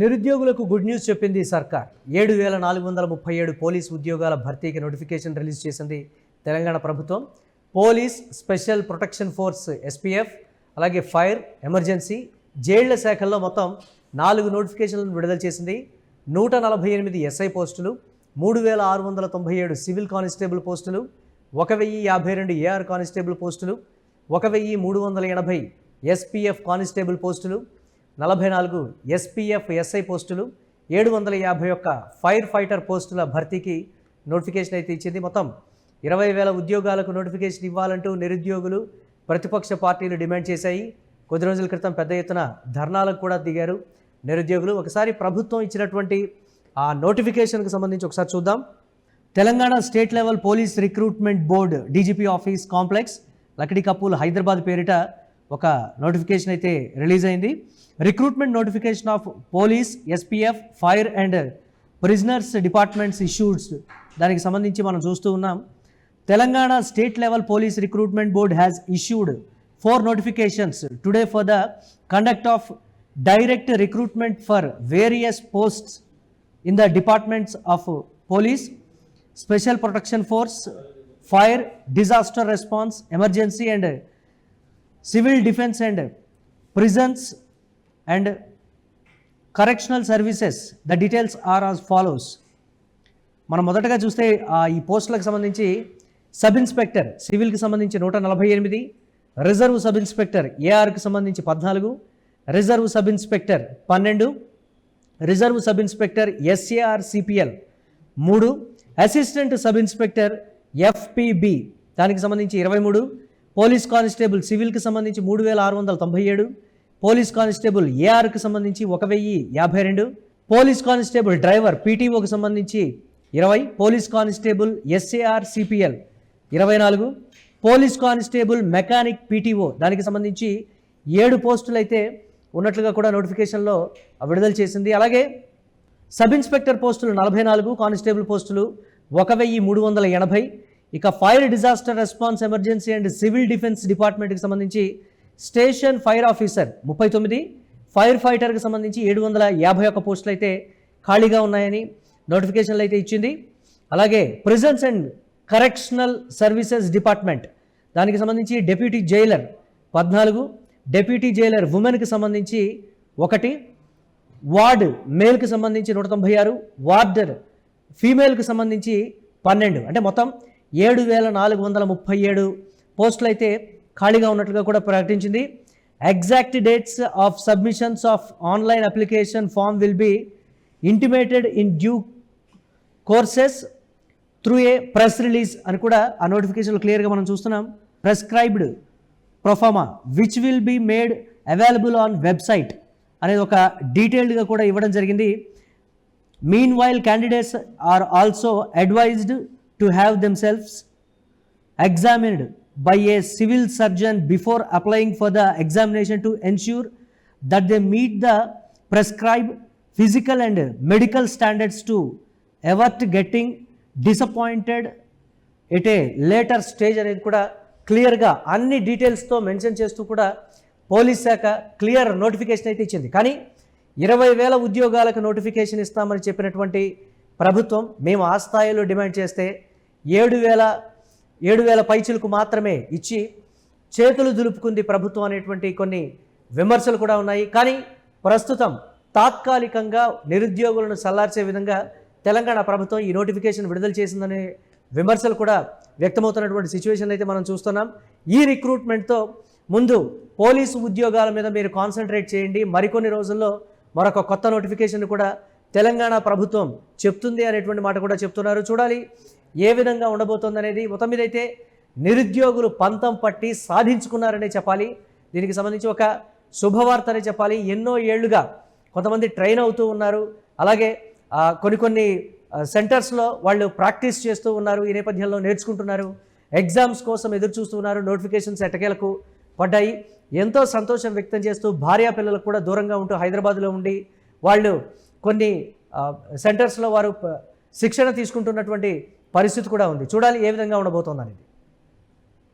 నిరుద్యోగులకు good news చెప్పింది సర్కార్. 7,437 పోలీస్ ఉద్యోగాల భర్తీకి నోటిఫికేషన్ రిలీజ్ చేసింది తెలంగాణ ప్రభుత్వం. Police, special protection force SPF, అలాగే ఫైర్, ఎమర్జెన్సీ, జైళ్ల శాఖల్లో మొత్తం 4 నోటిఫికేషన్లను విడుదల చేసింది. 148 ఎస్ఐ పోస్టులు, 3,697 సివిల్ కానిస్టేబుల్ పోస్టులు, 1,052 ఏఆర్ కానిస్టేబుల్ పోస్టులు, 1,380 ఎస్పీఎఫ్ కానిస్టేబుల్ పోస్టులు, 44 ఎస్పీఎఫ్ ఎస్ఐ పోస్టులు, 751 ఫైర్ ఫైటర్ పోస్టుల భర్తీకి నోటిఫికేషన్ అయితే ఇచ్చింది. మొత్తం 20,000 ఉద్యోగాలకు నోటిఫికేషన్ ఇవ్వాలంటూ నిరుద్యోగులు, ప్రతిపక్ష పార్టీలు డిమాండ్ చేశాయి. కొద్ది రోజుల క్రితం పెద్ద ఎత్తున ధర్నాలకు కూడా దిగారు నిరుద్యోగులు. ఒకసారి ప్రభుత్వం ఇచ్చినటువంటి ఆ నోటిఫికేషన్కి సంబంధించి ఒకసారి చూద్దాం. Telangana state level police recruitment board DGP office complex, Lakdikapul, Hyderabad పేరిట ఒక నోటిఫికేషన్ అయితే రిలీజ్ అయింది. Recruitment notification of police, SPF, fire and prisoners departments issued, దానికి సంబంధించి మనం చూస్తూ ఉన్నాం. Telangana state level police recruitment board has issued 4 notifications today for the conduct of direct recruitment for various posts in the departments of police, special protection force, fire, disaster response, emergency and civil defense and prisons and correctional services. The details are as follows. మనం మొదటగా చూస్తే ఈ పోస్టులకు సంబంధించి sub inspector సివిల్కి సంబంధించి 148, reserve sub inspector ఏఆర్కి సంబంధించి 14, reserve sub inspector 12, reserve sub inspector SAR CPL 3, assistant sub inspector FPB దానికి సంబంధించి 23, పోలీస్ కానిస్టేబుల్ సివిల్కి సంబంధించి 3,697, పోలీస్ కానిస్టేబుల్ ఏఆర్కి సంబంధించి 1,052, పోలీస్ కానిస్టేబుల్ డ్రైవర్ పీటీఓకి సంబంధించి 20, police constable SAR CPL 24, police constable mechanic PTO దానికి సంబంధించి 7 పోస్టులు అయితే ఉన్నట్లుగా కూడా నోటిఫికేషన్లో విడుదల చేసింది. అలాగే సబ్ ఇన్స్పెక్టర్ పోస్టులు 44, కానిస్టేబుల్ పోస్టులు 1,380. ఇక fire, disaster response, emergency and civil defence డిపార్ట్మెంట్కి సంబంధించి స్టేషన్ ఫైర్ ఆఫీసర్ 39, ఫైర్ ఫైటర్కి సంబంధించి 751 పోస్టులు అయితే ఖాళీగా ఉన్నాయని నోటిఫికేషన్లు అయితే ఇచ్చింది. అలాగే prisons and correctional services department దానికి సంబంధించి డెప్యూటీ జైలర్ 14, డెప్యూటీ జైలర్ ఉమెన్కి సంబంధించి 1, వార్డ్ మేల్కి సంబంధించి 196, వార్డర్ ఫీమేల్కి సంబంధించి 12, అంటే మొత్తం 7,437 పోస్టులు అయితే ఖాళీగా ఉన్నట్లుగా కూడా ప్రకటించింది. Exact dates of submissions of online application form will be intimated in due courses through a press release అని కూడా ఆ నోటిఫికేషన్లో క్లియర్గా మనం చూస్తున్నాం. Prescribed proforma which will be made available on website అనేది ఒక డీటెయిల్డ్గా కూడా ఇవ్వడం జరిగింది. Meanwhile candidates are also advised to have themselves examined by a civil surgeon before applying for the examination to ensure that they meet the prescribed physical and medical standards to avert getting disappointed at a later stage అనేది కూడా క్లియర్గా అన్ని డీటెయిల్స్తో mention చేస్తూ కూడా police శాఖ clear notification అయితే ఇచ్చింది. కానీ 20,000 ఉద్యోగాలకు నోటిఫికేషన్ ఇస్తామని చెప్పినటువంటి ప్రభుత్వం మేము ఆ స్థాయిలో డిమాండ్ చేస్తే 7,000 పైచులకు మాత్రమే ఇచ్చి చేతులు దులుపుకుంది ప్రభుత్వం అనేటువంటి కొన్ని విమర్శలు కూడా ఉన్నాయి. కానీ ప్రస్తుతం తాత్కాలికంగా నిరుద్యోగులను సల్లార్చే విధంగా తెలంగాణ ప్రభుత్వం ఈ నోటిఫికేషన్ విడుదల చేసిందనే విమర్శలు కూడా వ్యక్తమవుతున్నటువంటి సిచ్యువేషన్ అయితే మనం చూస్తున్నాం. ఈ రిక్రూట్మెంట్తో ముందు పోలీసు ఉద్యోగాల మీద మీరు కాన్సన్ట్రేట్ చేయండి, మరికొన్ని రోజుల్లో మరొక కొత్త నోటిఫికేషన్ కూడా తెలంగాణ ప్రభుత్వం చెప్తుంది అనేటువంటి మాట కూడా చెప్తున్నారు. చూడాలి ఏ విధంగా ఉండబోతుంది అనేది. మొత్తం మీద అయితే నిరుద్యోగులు పంతం పట్టి సాధించుకున్నారనే చెప్పాలి. దీనికి సంబంధించి ఒక శుభవార్త అనే చెప్పాలి. ఎన్నో ఏళ్లుగా కొంతమంది ట్రైన్ అవుతూ ఉన్నారు, అలాగే కొన్ని సెంటర్స్లో వాళ్ళు ప్రాక్టీస్ చేస్తూ ఉన్నారు, ఈ నేపథ్యంలో నేర్చుకుంటున్నారు, ఎగ్జామ్స్ కోసం ఎదురు చూస్తూ ఉన్నారు. నోటిఫికేషన్స్ ఎట్టకేలకు పడ్డాయి. ఎంతో సంతోషం వ్యక్తం చేస్తూ భార్యా పిల్లలకు కూడా దూరంగా ఉంటూ హైదరాబాద్లో ఉండి వాళ్ళు కొన్ని సెంటర్స్లో వారు శిక్షణ తీసుకుంటున్నటువంటి పరిస్థితి కూడా ఉంది. చూడాలి ఏ విధంగా ఉండబోతోంది అనేది.